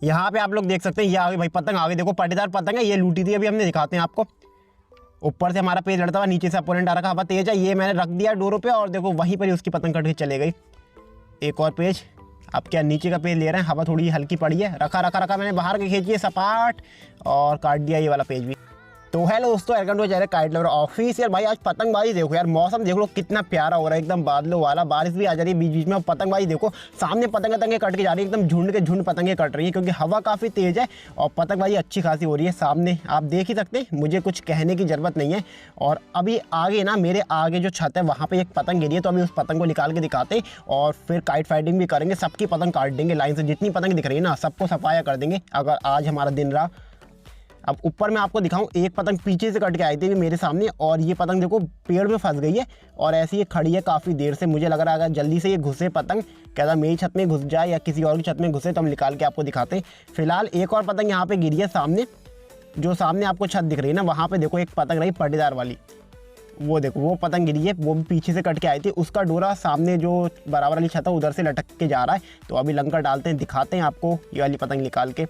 यहाँ पे आप लोग देख सकते हैं, ये आगे भाई पतंग आगे देखो, पट्टीदार पतंग है, ये लूटी थी अभी हमने, दिखाते हैं आपको। ऊपर से हमारा पेज लड़ता हुआ, नीचे से अपोनेंट आ रखा, हवा तेज है, ये मैंने रख दिया डोरों पे और देखो वहीं पर ही उसकी पतंग कट के चले गई। एक और पेज, अब क्या नीचे का पेज ले रहे हैं, हवा थोड़ी हल्की पड़ी है, रखा मैंने बाहर के खींची है सपाट और काट दिया ये वाला पेज भी। तो हेलो दोस्तों, welcome to channel kite lover official. भाई आज पतंगबाजी देखो यार, मौसम देख लो कितना प्यारा हो रहा है, एकदम बादलों वाला, बारिश भी आ जा रही है बीच बीच में। और पतंगबाजी देखो, सामने पतंगे कट के जा रही है, एकदम झुंड के झुंड पतंगे कट रही है क्योंकि हवा काफ़ी तेज है और पतंगबाजी अच्छी खासी हो रही है। सामने आप देख ही सकते हैं, मुझे कुछ कहने की ज़रूरत नहीं है। और अभी आगे ना, मेरे आगे जो छत है वहाँ पर एक पतंग गिरी है, तो अभी उस पतंग को निकाल के दिखाते और फिर काइट फाइटिंग भी करेंगे, सबकी पतंग काट देंगे लाइन से, जितनी पतंग दिख रही है ना सबको सफाया कर देंगे अगर आज हमारा दिन रहा। अब ऊपर मैं आपको दिखाऊं, एक पतंग पीछे से कट के आई थी मेरे सामने और ये पतंग देखो पेड़ में फंस गई है और ऐसी ये खड़ी है काफ़ी देर से। मुझे लग रहा है अगर जल्दी से ये घुसे पतंग, कहता मेरी छत में घुस जाए या किसी और की छत में घुसे तो हम निकाल के आपको दिखाते हैं। फिलहाल एक और पतंग यहाँ पे गिरी है सामने, जो सामने आपको छत दिख रही है ना, वहाँ पर देखो एक पतंग रही पट्टीदार वाली, वो देखो वो पतंग गिरी है, वो भी पीछे से कट के आई थी। उसका डोरा सामने जो बराबर वाली छत है उधर से लटक के जा रहा है, तो अभी लंकर डालते हैं, दिखाते हैं आपको ये वाली पतंग निकाल के।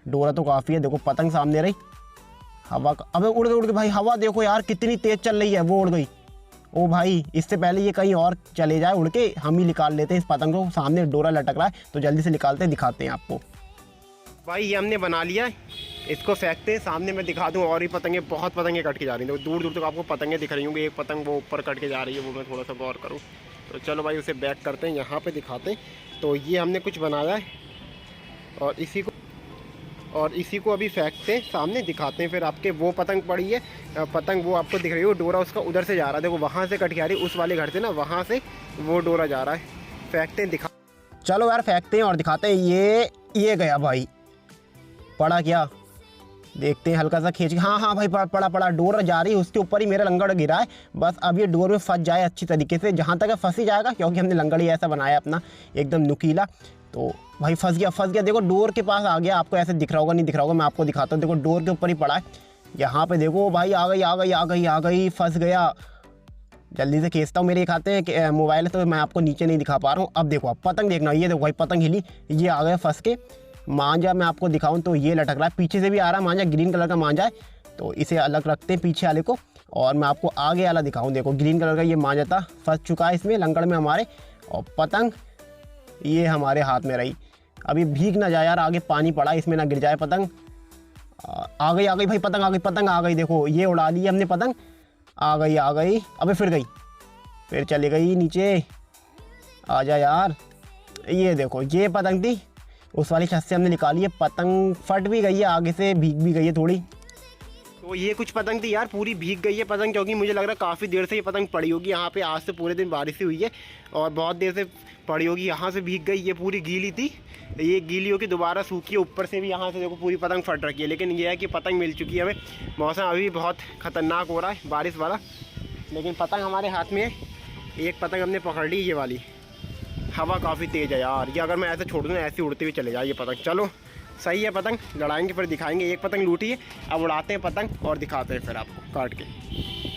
डोरा तो काफ़ी है, देखो पतंग सामने रही, हवा अबे उड़ गई भाई, हवा देखो यार कितनी तेज़ चल रही है, वो उड़ गई। ओ भाई, इससे पहले ये कहीं और चले जाए उड़ के, हम ही निकाल लेते हैं इस पतंग को। सामने डोरा लटक रहा है तो जल्दी से निकालते हैं, दिखाते हैं आपको। भाई ये हमने बना लिया है, इसको फेंकते हैं, सामने मैं दिखा दूँ। और ही पतंगे, बहुत पतंगे कट के जा रही हैं, दूर दूर तक आपको पतंगे दिख रही होंगी। एक पतंग वो ऊपर कट के जा रही है, वो मैं थोड़ा सा गौर करूँ तो चलो भाई उसे बैक करते हैं, यहाँ पे दिखाते हैं। तो ये हमने कुछ बनाया है और इसी को अभी फेंकते हैं, सामने दिखाते हैं फिर आपके। वो पतंग पड़ी है, पतंग वो आपको दिख रही है, डोरा उसका उधर से जा रहा है, देखो वहाँ से कट के आ रही है, उस वाले घर से ना, वहाँ से वो डोरा जा रहा है। फेंकते हैं, दिखा, चलो यार फेंकते हैं और दिखाते हैं। ये गया भाई, पड़ा क्या देखते हैं, हल्का सा खींच, हाँ भाई पड़ा डोर जा रही है, उसके ऊपर ही मेरा लंगड़ गिरा है। बस अब ये डोर में फंस जाए अच्छी तरीके से, जहाँ तक फंस ही जाएगा क्योंकि हमने लंगड़ ही ऐसा बनाया अपना एकदम नुकीला। तो भाई फंस गया, देखो डोर के पास आ गया, आपको ऐसे दिख रहा होगा, नहीं दिख रहा होगा, मैं आपको दिखाता हूँ। देखो डोर के ऊपर ही पड़ा है, यहाँ पे देखो भाई आ गई, फंस गया। जल्दी से खींचता हूँ, मेरे खाते हैं मोबाइल है तो मैं आपको नीचे नहीं दिखा पा रहा हूँ। अब देखो, अब पतंग देखना, ये देखो भाई पतंग हिली, ये आ गया फंस के। मांझा मैं आपको दिखाऊं तो ये लटक रहा है, पीछे से भी आ रहा है मांझा, ग्रीन कलर का मांझा है, तो इसे अलग रखते हैं पीछे वाले को। और मैं आपको आगे वाला दिखाऊं, देखो ग्रीन कलर का ये मांझा था, फंस चुका है इसमें लंगड़ में हमारे। और पतंग ये हमारे हाथ में रही, अभी भीग ना जाए यार, आगे पानी पड़ा इसमें ना गिर जाए पतंग। आ गई भाई पतंग आ गई, देखो ये उड़ा ली हमने पतंग, आ गई, अबे फिर चली गई नीचे, आ जा यार। ये देखो ये पतंग थी, उस वाली छत से हमने निकाली है, पतंग फट भी गई है, आगे से भीग भी गई है थोड़ी। तो ये कुछ पतंग थी यार, पूरी भीग गई है पतंग, क्योंकि मुझे लग रहा है काफ़ी देर से ये पतंग पड़ी होगी यहाँ पे, आज से पूरे दिन बारिश ही हुई है और बहुत देर से पड़ी होगी, यहाँ से भीग गई, ये पूरी गीली थी, ये गीली होगी दोबारा सूखी है, ऊपर से भी यहाँ से देखो पूरी पतंग फट रखी है। लेकिन ये है कि पतंग मिल चुकी है हमें। मौसम अभी बहुत ख़तरनाक हो रहा है बारिश वाला, लेकिन पतंग हमारे हाथ में है। एक पतंग हमने पकड़ ली, ये वाली, हवा काफ़ी तेज़ है यार, ये अगर मैं ऐसे छोड़ दूँ ऐसे उड़ते हुए चले जाए ये पतंग। चलो सही है, पतंग लड़ाएंगे फिर दिखाएंगे। एक पतंग लूटी है, अब उड़ाते हैं पतंग और दिखाते हैं फिर आपको काट के।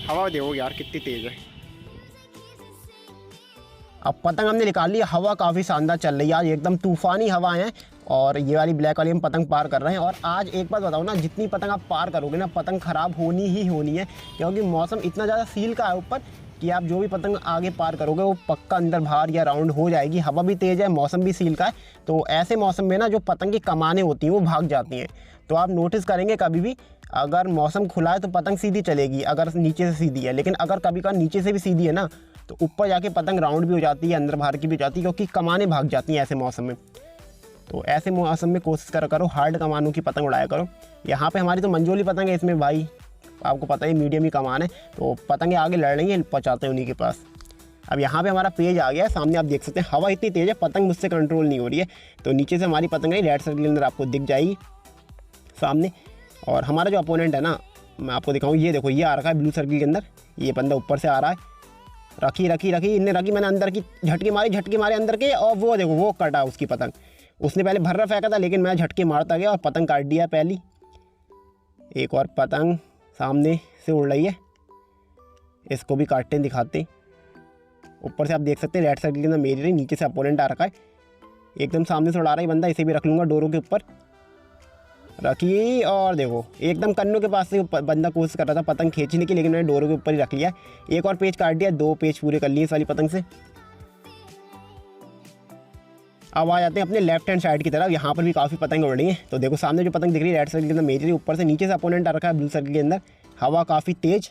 हवा देखो यार कितनी तेज़ है। अब पतंग हमने निकाल ली, हवा काफ़ी शानदार चल रही है आज, एकदम तूफ़ानी हवाएं हैं। और ये वाली ब्लैक वाली हम पतंग पार कर रहे हैं। और आज एक बात बताओ ना, जितनी पतंग आप पार करोगे ना, पतंग ख़राब होनी ही होनी है, क्योंकि मौसम इतना ज़्यादा सील का है ऊपर कि आप जो भी पतंग आगे पार करोगे वो पक्का अंदर बाहर या राउंड हो जाएगी। हवा भी तेज़ है, मौसम भी सील का है, तो ऐसे मौसम में ना जो पतंग की कमानें होती हैं वो भाग जाती हैं। तो आप नोटिस करेंगे कभी भी अगर मौसम खुला है तो पतंग सीधी चलेगी, अगर नीचे से सीधी है। लेकिन अगर कभी कभी नीचे से भी सीधी है ना, तो ऊपर जाके पतंग राउंड भी हो जाती है, अंदर बाहर की भी हो जाती है, क्योंकि कमानें भाग जाती हैं ऐसे मौसम में। तो ऐसे मौसम में कोशिश करो हार्ड कमानों की पतंग उड़ाया करो। यहाँ पे हमारी तो मंजोली पतंग है, इसमें भाई आपको पता है मीडियम ही कमान है, तो पतंगें आगे लड़ रही हैं, पहुँचाते हैं उन्हीं के पास। अब यहाँ पे हमारा पेज आ गया है, सामने आप देख सकते हैं, हवा इतनी तेज़ है पतंग मुझसे कंट्रोल नहीं हो रही है। तो नीचे से हमारी पतंग है, रेड सर्कल के अंदर आपको दिख जाएगी सामने। और हमारा जो अपोनेंट है ना, मैं आपको दिखाऊँ, ये देखो ये आ रखा है ब्लू सर्कल के अंदर, ये बंदा ऊपर से आ रहा है, रखी इनने रखी, मैंने अंदर की झटके मारे अंदर के, और वो देखो वो कटा उसकी पतंग। उसने पहले भर्रा फेंका था, लेकिन मैं झटके मारता गया और पतंग काट दिया पहली। एक और पतंग सामने से उड़ रही है, इसको भी काटते दिखाते। ऊपर से आप देख सकते हैं रेड सर्कल के अंदर मेरी रही, नीचे से अपोनेंट आ रखा है। एकदम सामने से उड़ा रहा है बंदा, इसे भी रख लूँगा डोरों के ऊपर। रखी और देखो एकदम कन्नों के पास से बंदा कोशिश कर रहा था पतंग खींचने की, लेकिन मैंने डोरों के ऊपर ही रख लिया। एक और पेज काट दिया, 2 पेज पूरे कर लिए इस वाली पतंग से। अब आ जाते हैं अपने लेफ्ट हैंड साइड की तरफ। यहाँ पर भी काफ़ी पतंग उड़ रही हैं। तो देखो सामने जो पतंग दिख रही है रेड सर्कल के अंदर मेरी, ऊपर से नीचे से अपोनेंट आ रखा है ब्लू सर्कल के अंदर। हवा काफ़ी तेज,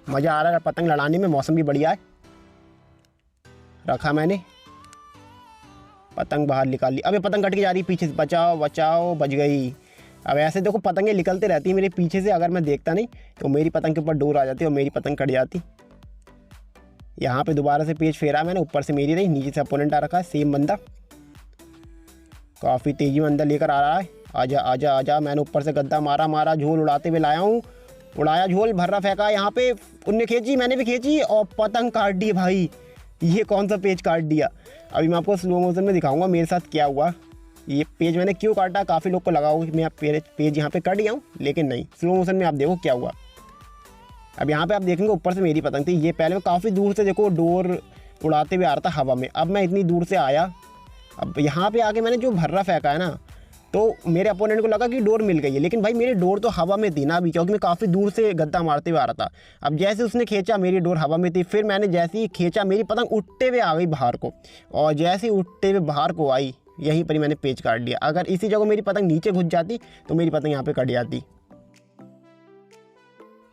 मज़ा आ रहा है पतंग लड़ाने में, मौसम भी बढ़िया है। रखा मैंने, पतंग बाहर निकाल ली। अब ये पतंग कट के जा रही है पीछे से, बचाओ बचाओ, बच गई। अब ऐसे देखो पतंगें निकलते रहती है मेरे पीछे से, अगर मैं देखता नहीं तो मेरी पतंग के ऊपर डोर आ जाती है और मेरी पतंग कट जाती। यहाँ पे दोबारा से पेज फेरा मैंने, ऊपर से मेरी रही, नीचे से अपोनेंट आ रखा है सेम बंदा। काफ़ी तेज़ी में अंदर लेकर आ रहा है। आजा आजा आजा, मैंने ऊपर से गद्दा मारा, झोल उड़ाते हुए लाया हूँ। उड़ाया झोल, भर्रा फेंका यहाँ पे, उनने खींची मैंने भी खींची और पतंग काट दी भाई। ये कौन सा पेज काट दिया, अभी मैं आपको स्लो मोशन में दिखाऊंगा मेरे साथ क्या हुआ। ये पेज मैंने क्यों काटा, काफ़ी लोग को लगा होगा कि मैं पेज यहाँ पे कट गया हूँ, लेकिन नहीं, स्लो मोशन में आप देखो क्या हुआ। अब यहाँ पे आप देखेंगे ऊपर से मेरी पतंग थी। ये पहले मैं काफ़ी दूर से देखो डोर उड़ाते हुए आ रहा था हवा में। अब मैं इतनी दूर से आया, अब यहाँ पे आके मैंने जो भर्रा फेंका है ना, तो मेरे अपोनेंट को लगा कि डोर मिल गई है, लेकिन भाई मेरी डोर तो हवा में थी ना अभी, क्योंकि मैं काफ़ी दूर से गद्दा मारते हुए आ रहा था। अब जैसे उसने खींचा मेरी डोर हवा में थी, फिर मैंने जैसे ही खींचा मेरी पतंग उठते हुए आ गई बाहर को, और जैसे ही उठते हुए बाहर को आई यहीं पर ही मैंने पेज काट लिया। अगर इसी जगह मेरी पतंग नीचे घुस जाती तो मेरी पतंग यहाँ पर कट जाती।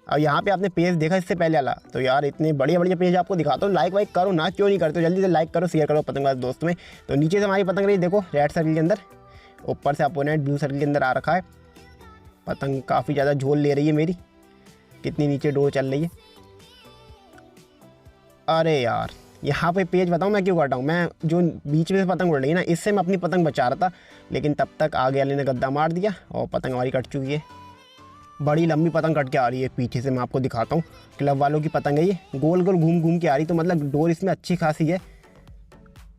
अब यहाँ पे आपने पेज देखा इससे पहले वाला, तो यार इतने बढ़िया बढ़िया पेज आपको दिखाता हूँ। लाइक वाइक करो ना, क्यों नहीं करते हो, जल्दी से लाइक करो, शेयर करो पतंगबाज दोस्त में। तो नीचे से हमारी पतंग रही देखो रेड सर्कल के अंदर, ऊपर से अपोनेंट ब्लू सर्कल के अंदर आ रखा है। पतंग काफ़ी ज़्यादा झोल ले रही है मेरी, कितनी नीचे डोर चल रही है। अरे यार यहाँ पे पेज बताऊँ मैं क्यों काटा हूँ, मैं जो बीच में से पतंग उड़ रही है ना, इससे मैं अपनी पतंग बचा रहा था, लेकिन तब तक आगे वाले ने गद्दा मार दिया और पतंग हमारी कट चुकी है। बड़ी लंबी पतंग कट के आ रही है पीछे से, मैं आपको दिखाता हूँ। क्लब वालों की पतंग है ये, गोल गोल घूम घूम के आ रही, तो मतलब डोर इसमें अच्छी खासी है।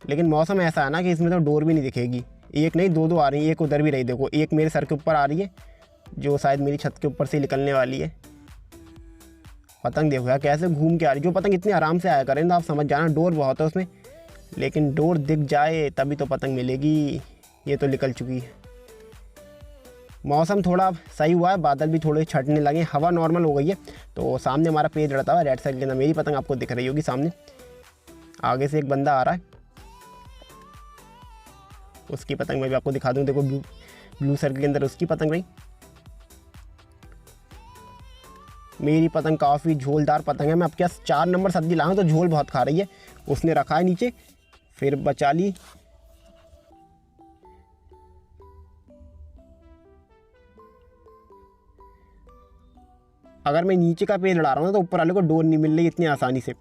लेकिन मौसम ऐसा है ना कि इसमें तो डोर भी नहीं दिखेगी। एक नहीं 2 आ रही है, एक उधर भी रही देखो, एक मेरे सर के ऊपर आ रही है जो शायद मेरी छत के ऊपर से निकलने वाली है। पतंग देखो यार कैसे घूम के आ रही। जो पतंग इतने आराम से आया करें तो आप समझ जाना डोर बहुत है उसमें, लेकिन डोर दिख जाए तभी तो पतंग मिलेगी। ये तो निकल चुकी है। मौसम थोड़ा सही हुआ है, बादल भी थोड़े छटने लगे, हवा नॉर्मल हो गई है। तो सामने हमारा पेज लड़ता हुआ रेड साइड के अंदर, मेरी पतंग आपको दिख रही होगी सामने। आगे से एक बंदा आ रहा है, उसकी पतंग मैं भी आपको दिखा दूँ। देखो ब्लू सर्कल के अंदर उसकी पतंग रही, मेरी पतंग काफ़ी झोलदार पतंग है। मैं अब क्या 4 नंबर सब्जी लाऊँ तो झोल बहुत खा रही है। उसने रखा है नीचे, फिर बचा ली। अगर मैं नीचे का पेज लड़ा रहा हूँ तो ऊपर वाले को डोर नहीं मिल रही इतनी आसानी से।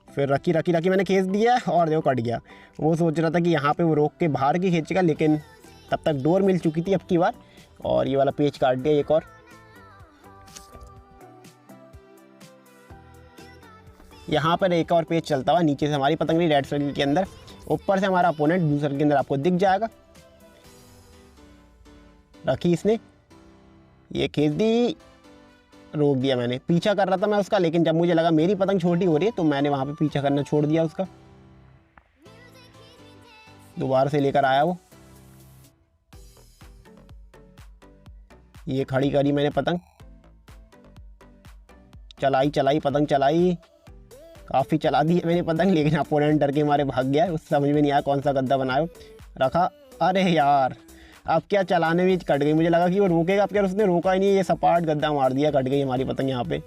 फिर रखी मैंने खींच दिया और देखो कट गया। वो सोच रहा था कि यहाँ पे वो रोक के बाहर की खींचेगा, लेकिन तब तक डोर मिल चुकी थी अब की बार, और ये वाला पेज काट दिया एक और। यहाँ पर एक और पेज चलता हुआ नीचे से हमारी पतंग रही रेड सर्कल के अंदर, ऊपर से हमारा अपोनेंट ब्लू सर्कल के अंदर आपको दिख जाएगा। रखी इसने, ये खींच दी, रोक दिया मैंने। पीछा कर रहा था मैं उसका, लेकिन जब मुझे लगा मेरी पतंग छोटी हो रही है तो मैंने वहाँ पे पीछा करना छोड़ दिया उसका। दोबारा से लेकर आया वो, ये खड़ी करी मैंने पतंग, चलाई पतंग चलाई, काफ़ी चला दी है मैंने पतंग, लेकिन अपोनेंट डर के मारे भाग गया। उस समझ में नहीं आया कौन सा गद्दा बनाया, रखा। अरे यार अब क्या चलाने में कट गई, मुझे लगा कि वो रोकेगा, अब क्या उसने रोका ही नहीं, ये सपाट गद्दा मार दिया, कट गई हमारी पतंग यहाँ पे।